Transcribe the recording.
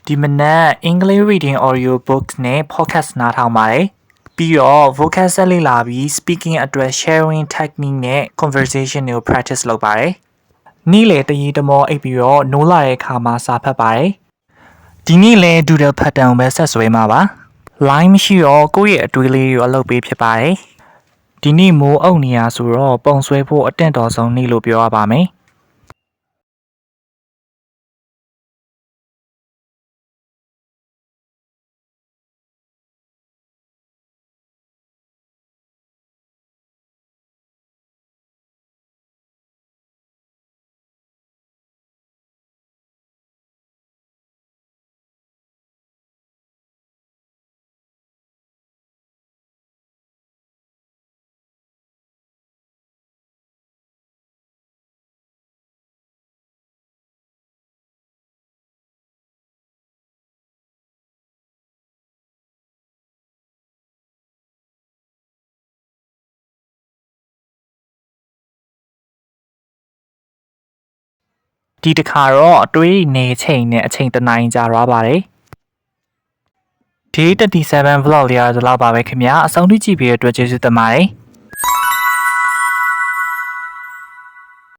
ဒီမနက် English Reading Audio Books နဲ့ Podcast နားထောင်ပါတယ်။ပြီးတော့ vocab ဆက်လေ့လာပြီး speaking အတွက် sharing technique နဲ့ conversation တွေကို practice လုပ်ပါတယ်။နေ့လည်တရီတမောအိပ်ပြီးတော့နိုးလာတဲ့အခါမှာစာဖတ်ပါတယ်။ဒီနေ့လည်း doodle pattern ပဲဆက်ဆွဲမှာပါ။ line မရှိတော့ကိုယ့်ရဲ့အတွေးလေးတွေကိုအလုပ်ပေးဖြစ်ပါတယ်။ဒီနေ့မိုးအုပ်နေရဆိုတော့ပုံဆွဲဖို့အတင့်တော်ဆုံးနေ့လို့ပြောရပါမယ်။ဒီတစ်ခါတော့အတွေးနေချိန်နဲ့အချိန်တနိုင်ကြာသွားပါတယ်။ Day 37 vlog လေးရတော့လောက်ပါပဲခင်ဗျာအဆုံးထိကြည့်ပြီးတဲ့အတွက်ကျေးဇူးတင်ပါတယ်။